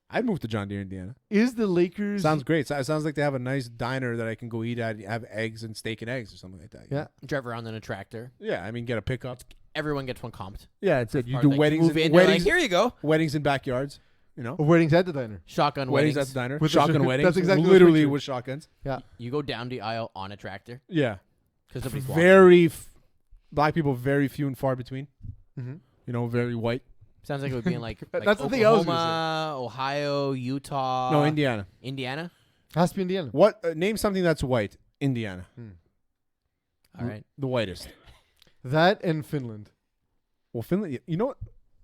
I'd move to John Deere, Indiana. Is the Lakers Sounds great. It sounds like they have a nice diner that I can go eat at, have eggs and steak and eggs or something like that. you Yeah. know? Drive around in a tractor. Yeah, I mean, get a pickup. Everyone gets one comped. Yeah, it's it. You Or, do like, weddings move in, in, you're weddings, like, here you go. weddings in backyards, you know? weddings at the diner? Shotgun Weddings weddings. at the diner. With the Shotgun sh- weddings. that's exactly the literally picture. with shotguns. You go down the aisle on a tractor Yeah. because nobody's walking. Very black people, very few and far between. Mm-hmm. You know, very white. Sounds like it would be in like, That's the thing I was gonna Oklahoma, Ohio, Utah. No, Indiana. Indiana. Has to be Indiana. What? Name something that's white. Indiana. All right. The whitest. That and Finland. Well, Finland. You know what?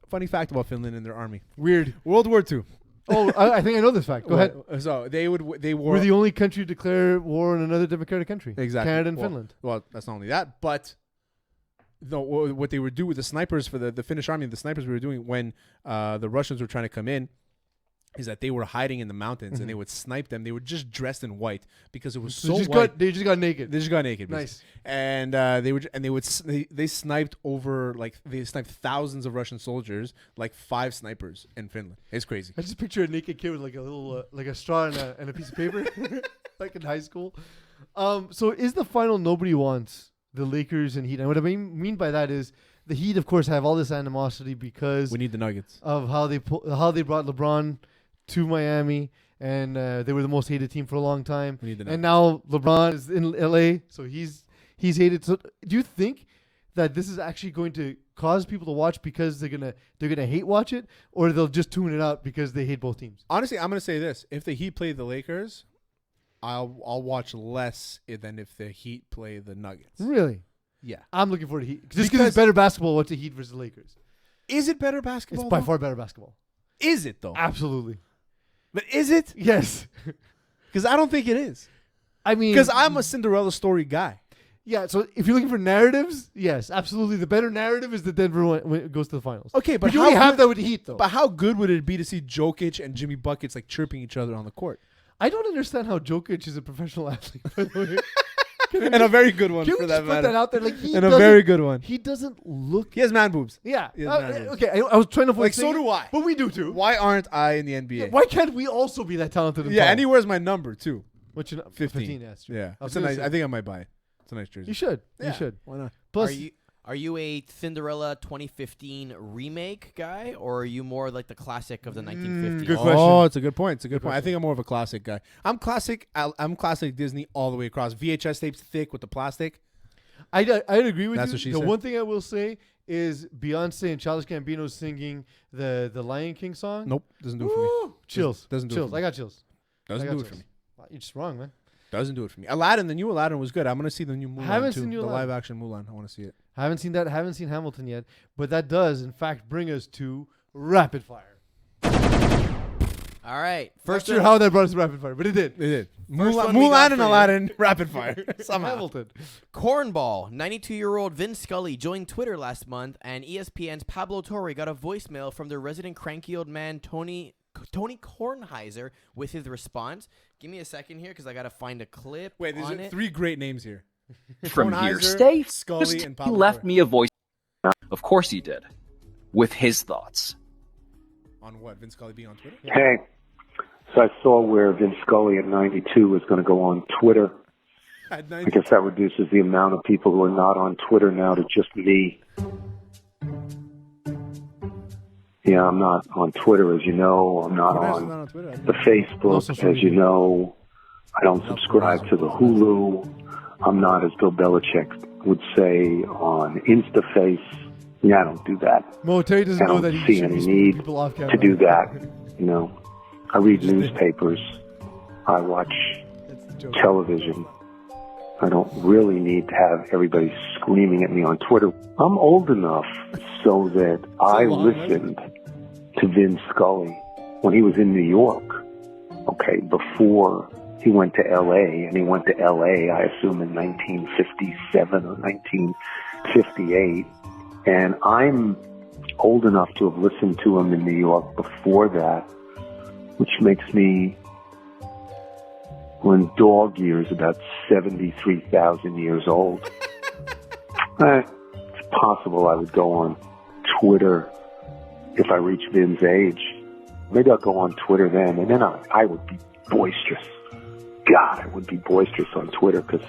Funny fact about Finland and their army. Weird. World War II. Oh, I think I know this fact. Go ahead. So they wore We're the only country to declare war on another democratic country. exactly Canada and well, Finland. Well, that's not only that, but what they would do with the snipers for the Finnish army, the snipers we were doing when the Russians were trying to come in, is that they were hiding in the mountains and they would snipe them. They were just dressed in white because it was so white. They just got naked. They just got naked. Nice. And they sniped over they sniped thousands of Russian soldiers, like 5 snipers in Finland. It's crazy. I just picture a naked kid with like a little like a straw and a piece of paper, like in high school. So is the final nobody wants the Lakers and Heat? And what I mean by that is the Heat, of course, have all this animosity because We need the Nuggets. of how they brought LeBron to Miami, and they were the most hated team for a long time. We need the Nuggets. And now LeBron is in LA, so he's hated. So do you think that this is actually going to cause people to watch because they're gonna hate watch it, or they'll just tune it out because they hate both teams? Honestly, I'm gonna say this: if the Heat play the Lakers, I'll watch less than if the Heat play the Nuggets. Really? Yeah. I'm looking forward to Heat just because Because- it's better basketball. What's the Heat versus the Lakers? Is it better basketball? It's by though? far better basketball. Is it though? Absolutely. But is it? Yes. Because I don't think it is. I mean, Because I'm a Cinderella story guy. yeah. So if you're looking for narratives, yes, absolutely. The better narrative is the Denver one when it goes to the finals. Okay, But but you how only have good- that with the Heat, though. But how good would it be to see Jokic and Jimmy Buckets like chirping each other on the court? I don't understand how Jokic is a professional athlete. By the way, And a very good one can for we that just put matter. that out there? Like he And a doesn't- very good one. He doesn't look. He has man boobs. Yeah. He has man boobs. Okay. I was trying to avoid Like, so saying do it, I. but we do too. Why aren't I in the NBA? Yeah, why can't we also be that talented? And Yeah, tall? and he wears my number too. What's your 15. Yeah, that's true. Yeah, I was it's a gonna nice. say- I think I might buy it. It's a nice jersey. You should. Yeah, You should. Why not? Plus, Are you a Cinderella 2015 remake guy, or are you more like the classic of the 1950s? good Oh, question. it's a good point. It's a good point. I question. think I'm more of a classic guy. I'm classic. I'm classic Disney all the way across. VHS tapes thick with the plastic. I'd agree with That's you. what she The said. one thing I will say is Beyonce and Childish Gambino singing the Lion King song. Nope, doesn't do it for me. Woo! Chills. Doesn't do it chills. for me. I got chills. Doesn't I got do it for chills. me. You're just wrong, man. Doesn't do it for me. Aladdin, the new Aladdin was good. I'm gonna see the new Mulan Haven't too. seen new the Aladdin. live action Mulan. I want to see it. I haven't seen that. Haven't seen Hamilton yet. But that does, in fact, bring us to rapid fire. All right, Not first sure how that brought us to rapid fire, but it did. It did. First Mulan, one we got Mulan for and you. Aladdin, rapid fire. Somehow. Hamilton. Cornball, 92-year-old Vin Scully joined Twitter last month, and ESPN's Pablo Torre got a voicemail from the resident cranky old man Tony Kornheiser with his response. Give me a second here because I got to find a clip Wait, on there's it. 3 great names here. From here. Kornheiser, Stay Scully, focused. and He Pablo left Torre. me a voice. Of course he did. With his thoughts. On what? Vince Scully being on Twitter? Hey, so I saw where Vince Scully at 92 was going to go on Twitter. At I 90. guess that reduces the amount of people who are not on Twitter now to just me. Yeah, I'm not on Twitter, as you know. I'm not Kornheiser's not on on Twitter. I the think. No Facebook, social as you media. know. I don't subscribe to the Hulu. I'm not, as Bill Belichick would say, on InstaFace. Yeah, I don't do that. Mo, Terry doesn't I know don't that he see should any be speaking need to people off to camera. do that. You know, I read newspapers. I watch That's the joke. television. I don't really need to have everybody screaming at me on Twitter. I'm old enough so that I long, isn't it? listened to Vin Scully when he was in New York. Okay, before he went to L.A., and he went to L.A., I assume in 1957 or 1958. And I'm old enough to have listened to him in New York before that, which makes me, when dog years, about 73,000 years old. It's possible I would go on Twitter if I reach Vin's age. Maybe I'll go on Twitter then, and then I would be boisterous. God, I would be boisterous on Twitter, because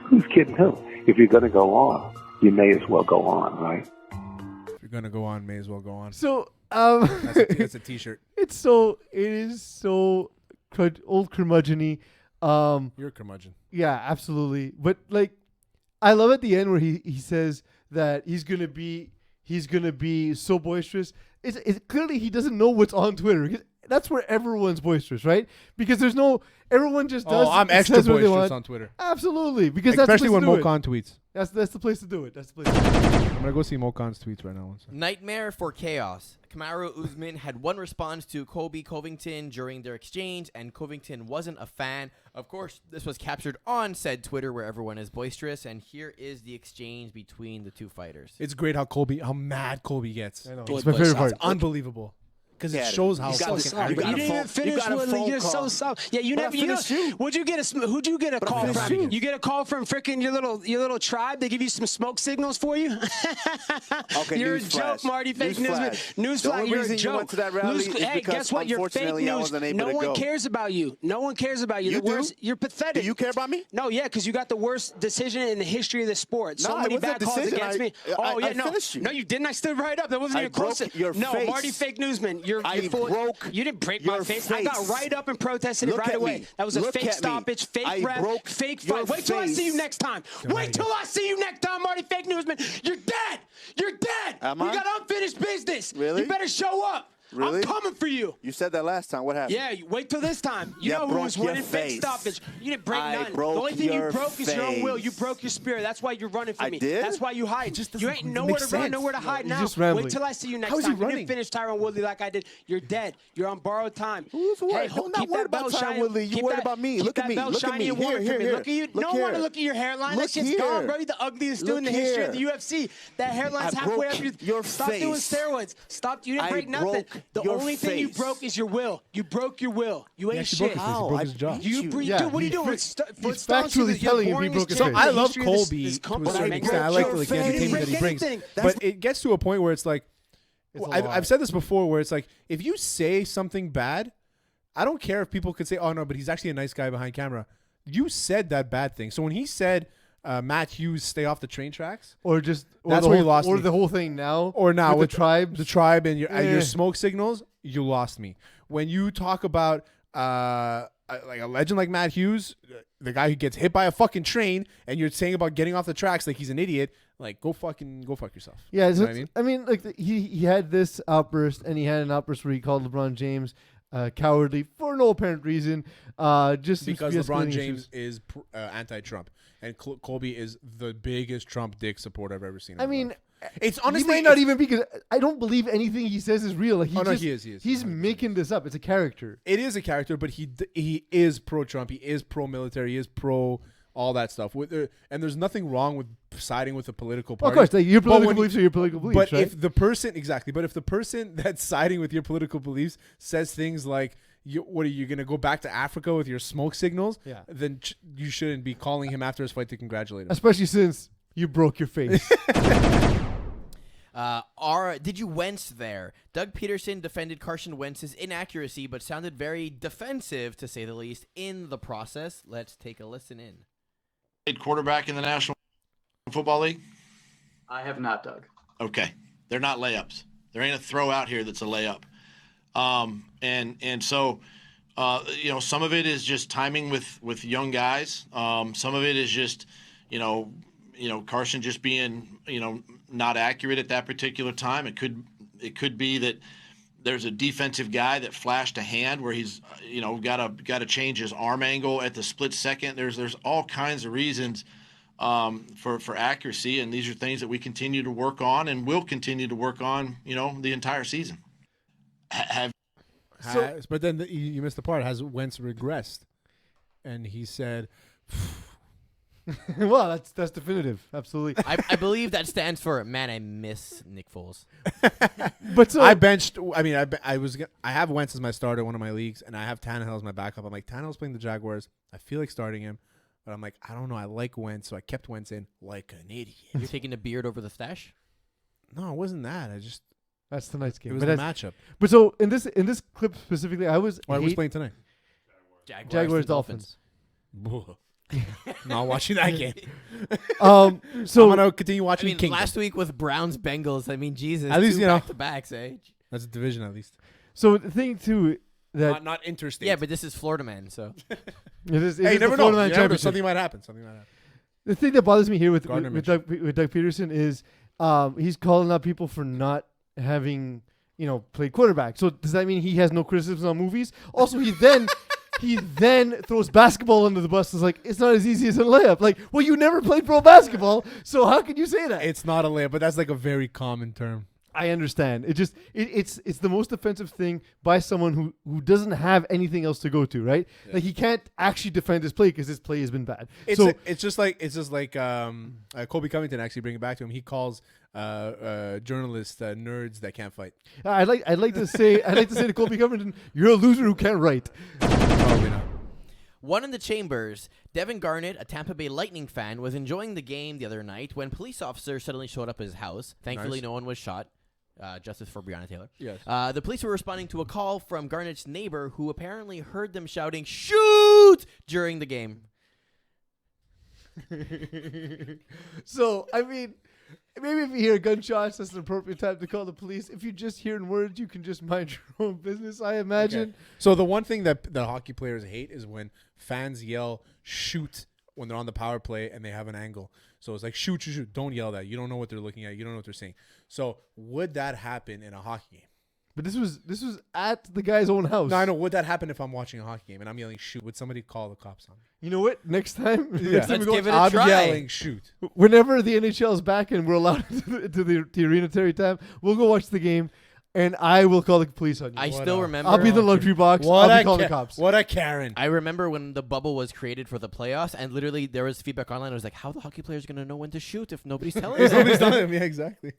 who's kidding who? If you're going to go on, you may as well go on, right? If you're gonna go on, may as well go on. So, That's a T-shirt. it is so old curmudgeon-y. You're a curmudgeon. Yeah, absolutely. But like, I love at the end where he says that he's gonna be so boisterous. It's clearly he doesn't know what's on Twitter. that's where everyone's boisterous, right? Because there's no everyone just does. Oh, I'm says extra what they boisterous want. on Twitter, Absolutely, because especially that's when the place to do Mokan it. tweets. That's the place to do it. That's the place. To do it. I'm gonna go see Mokan's tweets right now. One second. Nightmare for chaos. Kamaru Usman had one response to Colby Covington during their exchange, and Covington wasn't a fan. Of course, this was captured on said Twitter where everyone is boisterous, and here is the exchange between the two fighters. It's great how mad Colby gets. I know. Boy, It's my boy, favorite stop. part. It's unbelievable because it Yeah, shows how you got fucking the- arrogant you he got is. a finish, Woodley. You're so soft. Yeah, you But I never. You know, finished you. who'd you get a call finished from? you. You get a call from freaking your little tribe. They give you some smoke signals for you. Okay, you're a newsflash. joke, Marty. Fake Newsflash. Newsflash. The only You're reason a you joke. went to that rally is Hey, because, guess what? You're fake unfortunately, I news. wasn't able No to one go. cares about you. No one cares about you. You The do? worst, you're pathetic. Do you care about me? No, yeah, because you got the worst decision in the history of the sport. So No, it many wasn't a bad calls decision. against me. I Oh, yeah, no. finished you. No, you didn't. I stood right up. That wasn't I even close. broke your No, face. Marty Fake Newsman. You're full. You didn't break my your face. I got face. right up and protested it Look right at away. me. That was a Look fake at me. stoppage, fake I ref, broke fake your fight. Wait till I see you face. next time. Wait till I see you next time, Marty Fake Newsman. You're dead. You're dead. Am you I? got unfinished business. Really? You better show up. Really? I'm coming for you. You said that last time. What happened? Yeah, you wait till this time. You Yeah, know who broke was your winning fake face. stoppage. You didn't break I nothing. The broke only thing you your broke is your own will. You face. broke your spirit. That's why you're running from I me. did? That's why you hide. just You doesn't ain't make nowhere to run, sense. nowhere to hide He's now. just rambling. Wait till I see you next How is he time. You running? didn't finish Tyron Woodley like I did. You're dead. You're on borrowed time. Who's worried? Hey, I'm not keep worried that about belt Tyron shiny. Woodley. You Keep worried that- about me. keep Look at that me. belt Look at shiny me. and warm Here, for me. here, Look at you. look No one want to here. look at your hairline. That Look shit's here. gone, bro. You're the ugliest dude in the Look history of here. the UFC. That hairline's I halfway broke up your Stop doing face. steroids. Stop. You didn't I break nothing. broke The your only thing you face. broke is your will. You broke your will. You He ain't actually shit. broke his face. He How? broke I his jaw. beat You you. breathe, Yeah, dude, what are you he doing? fr- It's he's factually telling you he broke his So face. I love Colby this to a company. certain I extent. I broke like your the face. entertainment that he brings. Anything. But it gets to a point where it's like, It's a I've lot. said this before, where it's like, if you say something bad, I don't care if people could say, oh no, but he's actually a nice guy behind camera. You said that bad thing. So when he said Matt Hughes stay off the train tracks, Or just or That's the where whole, you lost or me. the whole thing now, or now with the tribes. the tribe and your Eh. smoke signals, you lost me. When you talk about like a legend like Matt Hughes, the guy who gets hit by a fucking train, and you're saying about getting off the tracks like he's an idiot, like go fuck yourself. Yeah, You know so what I mean? I mean, like he had this outburst, and he had an outburst where he called LeBron James cowardly for no apparent reason. Just seems to Because be LeBron escalating James issues. is anti-Trump, and Colby is the biggest Trump dick supporter I've ever seen. in I my mean, life. It's he honestly might not it's- even be. Because I don't believe anything he says is real. Like Oh, no, just, he is. He's 100% making this up. It's a character. It is a character, but he is pro-Trump. He is pro-military. He is pro all that stuff. And there's nothing wrong with siding with a political Well, party. of course, like, your But political when- beliefs are your political beliefs. But right? if the person but if the person that's siding with your political beliefs says things like, what are you going to go back to Africa with your smoke signals? Yeah. Then you shouldn't be calling him after his fight to congratulate him. especially since you broke your face. Did you Wentz there? Doug Peterson defended Carson Wentz's inaccuracy, but sounded very defensive, to say the least, in the process. Let's take a listen in. Played quarterback in the National Football League? I have not, Doug. Okay. They're not layups. There ain't a throw out here that's a layup. And so, some of it is just timing with young guys. Some of it is just, Carson just being, not accurate at that particular time. It could be that there's a defensive guy that flashed a hand where he's, got to change his arm angle at the split second. There's all kinds of reasons for accuracy, and these are things that we continue to work on and will continue to work on, the entire season. But then you missed the part. Has Wentz regressed? And he said, well, that's definitive. Absolutely. I believe that stands for, man, I miss Nick Foles. But so I benched. I mean, I have Wentz as my starter in one of my leagues, and I have Tannehill as my backup. I'm like, Tannehill's playing the Jaguars. I feel like starting him, but I'm like, I don't know. I like Wentz, so I kept Wentz in like an idiot. You're taking the beard over the stash? No, it wasn't that. that's tonight's game. It was but, the that's- matchup. but so in this clip specifically, I was Who's playing tonight? Jaguars Dolphins. Not watching that game. So I'm gonna continue I watching mean, Kingdom. last week with Browns Bengals, I mean, Jesus. At least, two you know. back-to-backs, eh? That's a division at least. so the thing too that Not interstate. Yeah, but this is Florida man, so. it is hey, you the never Florida know. Line You never know. Championship. Something might happen. The thing that bothers me here with Gardner Doug Peterson is he's calling out people for not having played quarterback. So does that mean he has no criticisms on movies? Also, he then throws basketball under the bus. It's like, it's not as easy as a layup. Like, well, you never played pro basketball, so how can you say that? It's not a layup, but that's like a very common term. I understand. It's the most offensive thing by someone who doesn't have anything else to go to, right? Yeah. Like, he can't actually defend his play because his play has been bad. It's just like Colby Covington, actually bring it back to him. He calls journalists nerds that can't fight. I'd like to say to Colby Covington, you're a loser who can't write. Probably not. One in the chambers, Devin Garnett, a Tampa Bay Lightning fan, was enjoying the game the other night when police officers suddenly showed up at his house. Thankfully, No one was shot. Justice for Breonna Taylor. Yes. The police were responding to a call from Garnett's neighbor who apparently heard them shouting, "Shoot!" during the game. So, I mean, maybe if you hear gunshots, that's an appropriate time to call the police. If you're just hearing words, you can just mind your own business, I imagine. Okay. So the one thing that the hockey players hate is when fans yell "shoot" when they're on the power play and they have an angle. So it's like, shoot, shoot, shoot. Don't yell that. You don't know what they're looking at. You don't know what they're saying. So would that happen in a hockey game? But this was at the guy's own house. No, I know. Would that happen if I'm watching a hocky game and I'm yelling shoot? Would somebody call the cops on me? You know what? Next time, Let's give it a I'll try. be yelling shoot. Whenever the NHL is back and we're allowed to the arena, Terry Tam, we'll go watch the game, and I will call the police on you. I still remember. I'll be in the luxury box. I'll be calling the cops. What a Karen. I remember when the bubble was created for the playoffs, and literally there was feedback online. It was like, how the hockey players going to know when to shoot if nobody's telling them? Nobody's telling them. Yeah, exactly.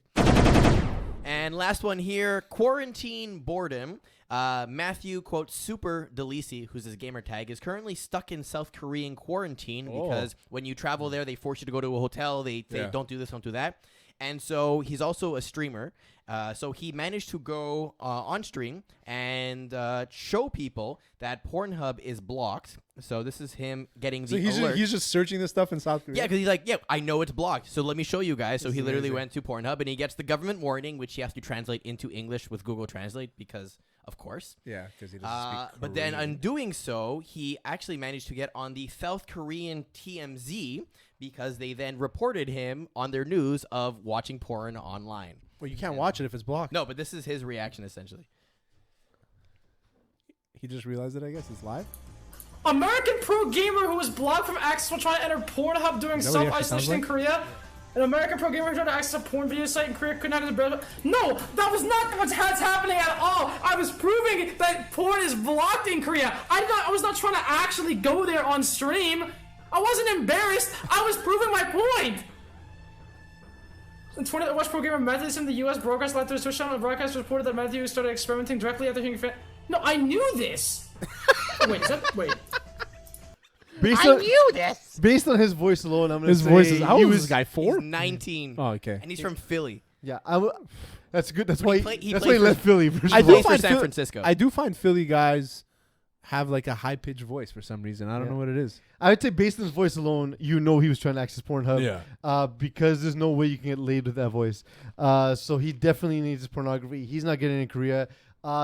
And last one here, quarantine boredom. Matthew, quote, Super Delisi, who's his gamer tag, is currently stuck in South Korean quarantine because when you travel there, they force you to go to a hotel. They say, don't do this, don't do that. And so he's also a streamer. So he managed to go on stream and show people that Pornhub is blocked. So this is him getting the alert. He's just searching this stuff in South Korea? Yeah, because he's like, I know it's blocked, so let me show you guys. So This he is literally amazing. went to Pornhub, and he gets the government warning, which he has to translate into English with Google Translate because, of course. Yeah, because he doesn't speak But then Korean. in doing so, he actually managed to get on the South Korean TMZ because they then reported him on their news of watching porn online. Well, you can't watch it if it's blocked. No, but this is his reaction, essentially. He just realized it, I guess. It's live? American pro gamer who was blocked from access while trying to enter Pornhub during Is that what he actually self-isolation sounds in Korea. An American pro gamer who tried to access a porn video site in Korea couldn't access the No, that was not what's happening at all. I was proving that porn is blocked in Korea. I was not trying to actually go there on stream. I wasn't embarrassed. I was proving my point. In 20, Watch Pro Gamer Matthews in the U.S. broadcast led to a Twitch channel. The broadcast reported that Matthews started experimenting directly after hearing fan. No, I knew this. Wait. Based on his voice alone, I'm gonna His say voice is. How he old is was this guy? 4? He's 19. Oh, okay. And he's from Philly. Yeah, that's good. That's But why. he played That's why he for- left Philly. First I of do all. plays for find San Philly- Francisco. I do find Philly guys have like a high pitched voice for some reason. I don't Yeah. know what it is. I would say based on his voice alone, he was trying to access Pornhub. Yeah. Because there's no way you can get laid with that voice. So he definitely needs his pornography. He's not getting it in Korea.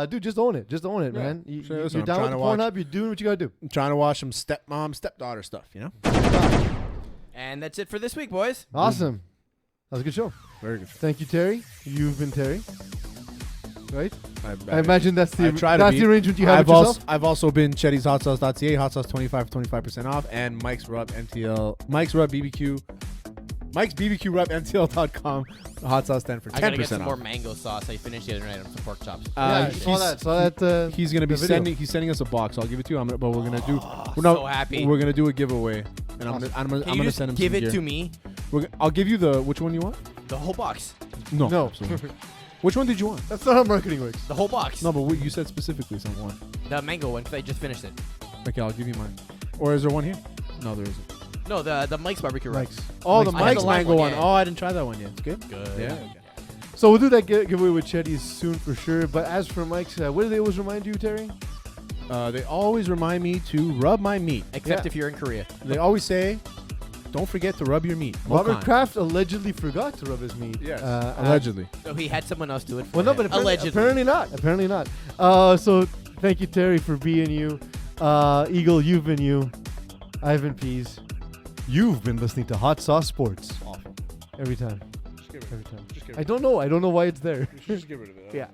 Dude, just own it. Just own it, Yeah. man. Sure, listen, You're I'm down with trying to watch- Pornhub. You're doing what you gotta do. I'm trying to watch some stepmom, stepdaughter stuff, you know? And that's it for this week, boys. Awesome. That was a good show. Very good. Thank you, Terry. You've been Terry. Right? I I imagine that's the I try to that's be. the arrangement you have I've with also, yourself. I've also been Chetty's hotsauce.ca, hot sauce 25% off, and Mike's Rub MTL, Mike's Rub BBQ, Mike's BBQ Rub MTL.com, hot sauce 10 for 10% I gotta get some off. more mango sauce. I finished the other night on some pork chops. Yeah, I saw that. Saw that. He's gonna be the video. sending us a box. I'll give it to you. But we're gonna do. We're so happy. We're gonna do a giveaway, and I'm Can gonna you just send him. give some it gear. to me? I'll give you the which one you want. The whole box. No. No. absolutely. Which one did you want? That's not how marketing works. The whole box. No, but you said specifically someone. The mango one, because I just finished it. Okay, I'll give you mine. Or is there one here? No, there isn't. No, the Mike's barbecue rub. Mike's. Oh, the I have Mike's the lime mango one, one. yeah. Oh, I didn't try that one yet. It's good. Good. Yeah. Okay. So we'll do that giveaway with Chetty's soon for sure. But as for Mike's, what do they always remind you, Terry? They always remind me to rub my meat. Except Yeah. if you're in Korea. They always say, "Don't forget to rub your meat." Robert Mokan. Kraft allegedly forgot to rub his meat. Yes. at- Allegedly. So he had someone else do it for Well, no, him. but Allegedly. apparently not. Apparently not. So thank you, Terry, for being you. Eagle, you've been you. I've been Peas. You've been listening to Hot Sauce Sports. Awful. Every time. Just get rid Every of it. time. Just get rid I of don't know. I don't know why it's there. it. Just get rid of it. Yeah.